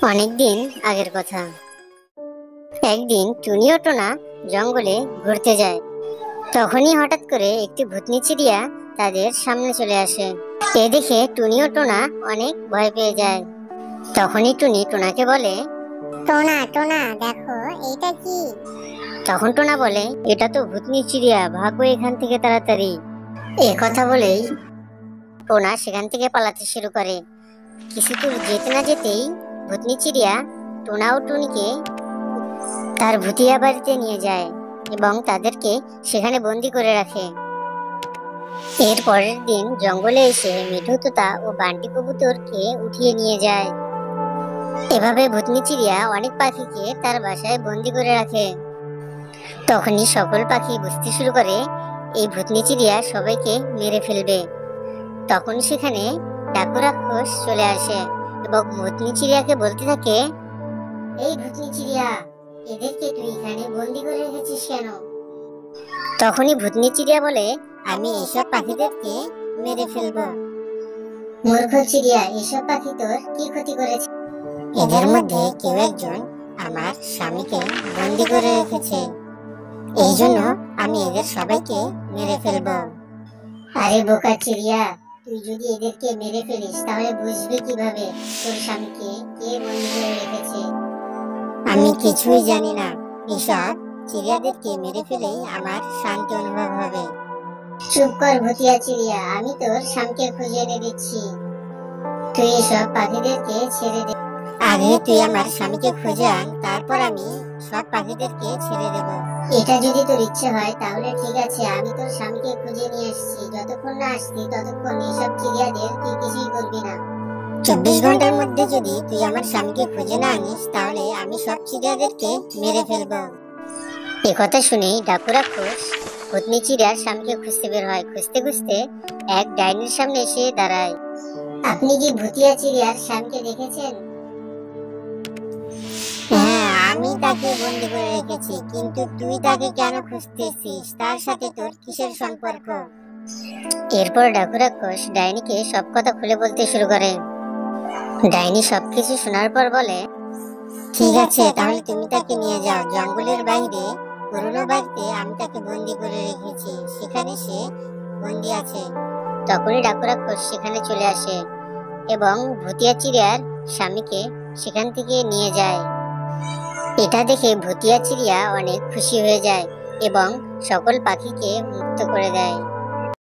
অনেকদিন আগের কথা। একদিন টুনি ও টোনা জঙ্গলে ঘুরতে যায়। তখনই হঠাৎ করে একটি ভূতনি চিড়িয়া তাদের সামনে চলে আসে। এ দেখে টুনি ও টোনা অনেক ভয় পেয়ে যায়। তখনই টুনি টোনাকে বলে, টোনা টোনা দেখো এইটা কি? তখন টোনা বলে, এটা তো ভূতনি চিড়িয়া, ভাগো এখান থেকে তাড়াতাড়ি। এ কথা বলেই টোনা সেখান থেকে পালাতে শুরু করে। কিছু দূর যেতে না যেতেই ভূতনি চিড়িয়া টোনা ও টুনিকে তার ভুতিয়া বাড়িতে নিয়ে যায় এবং তাদেরকে সেখানে বন্দি করে রাখে। এর পরের দিন জঙ্গলে এসে মিঠু তোতা ও বান্টি কবুতরকে উঠিয়ে নিয়ে যায়। এভাবে ভূতনি চিড়িয়া অনেক পাখিকে তার বাসায় বন্দি করে রাখে। তখনই সকল পাখি বুঝতে শুরু করে এই ভূতনি চিড়িয়া সবাইকে মেরে ফেলবে। তখন সেখানে ডাকু রাক্ষস চলে আসে এবং ভূতনি চিড়িয়াকে বলতে থাকে, এই ভূতনি চিড়িয়া, এদেরকে তুই এখানে বন্দি করে রেখেছিস কেন? তখনই ভূতনি চিড়িয়া বলে, আমি এসব পাখিদেরকে মেরে ফেলবো। মূর্খ চিড়িয়া, এসব পাখি তোর কি ক্ষতি করেছে? এদের মধ্যে কেউ একজন আমার স্বামীকে বন্দি করে রেখেছে, এই জন্য আমি এদের সবাইকে মেরে ফেলবো। আরে বোকা চিড়িয়া, তুই যদি এদেরকে মেরে ফেলিস তাহলে বুঝবি কিভাবে তোর স্বামীকে কে বন্দি করে রেখেছে? আমি কিছুই জানি না। এসব চিড়িয়াদেরকে মেরে ফেলেই আমার শান্তি অনুভব হবে। চুপ কর ভুতিয়া চিড়িয়া, আমি তোর স্বামীকে খুঁজে এনে দিচ্ছি। তুই এসব পাখিদেরকে ছেড়ে দে। আগে তুই আমার স্বামীকে খুঁজে আন, তারপর আমি সব পাখিদেরকে ছেড়ে দেব। এটা যদি তোর ইচ্ছে হয় তাহলে ঠিক আছে, আমি তোর স্বামীকে খুঁজে নিয়ে আসছি। যতক্ষণ না আসছি ততক্ষণ এসব চিড়িয়াদের তুই কিছুই করবি না। 24 ঘন্টার মধ্যে যদি তুই আমার স্বামীকে খুঁজে না আনিস তাহলে আমি সব চিড়িয়াদেরকে মেরে ফেলবো। এ কথা শুনেই ডাকু রাক্ষস ভূতনি চিড়িয়ার স্বামীকে খুঁজতে বের হয়। খুঁজতে খুঁজতে এক ডাইনির সামনে এসে দাঁড়ায়। আপনি কি ভুতিয়া চিড়িয়ার স্বামীকে দেখেছেন? হ্যাঁ, আমি তাকে বন্দি করে রেখেছি, কিন্তু তুই তাকে কেন খুঁজতেছিস? তার সাথে তোর কিসের সম্পর্ক? এরপর ডাকু রাক্ষস ডাইনিকে সব কথা খুলে বলতে শুরু করে। ডাইনি সবকিছু শোনার পর বলে, ঠিক আছে, তাহলে তুমি তাকে নিয়ে যাও জঙ্গলের বাইরে পুরনো বাড়িতে। আমি তাকে বন্দি করে রেখেছি, সেখানে সে বন্দি আছে। তখনই ডাকু রাক্ষস সেখানে চলে আসে এবং ভুতিয়া চিড়িয়ার স্বামীকে সেখান থেকে নিয়ে যায়। এটা দেখে ভুতিয়া চিড়িয়া অনেক খুশি হয়ে যায় এবং সকল পাখিকে মুক্ত করে দেয়।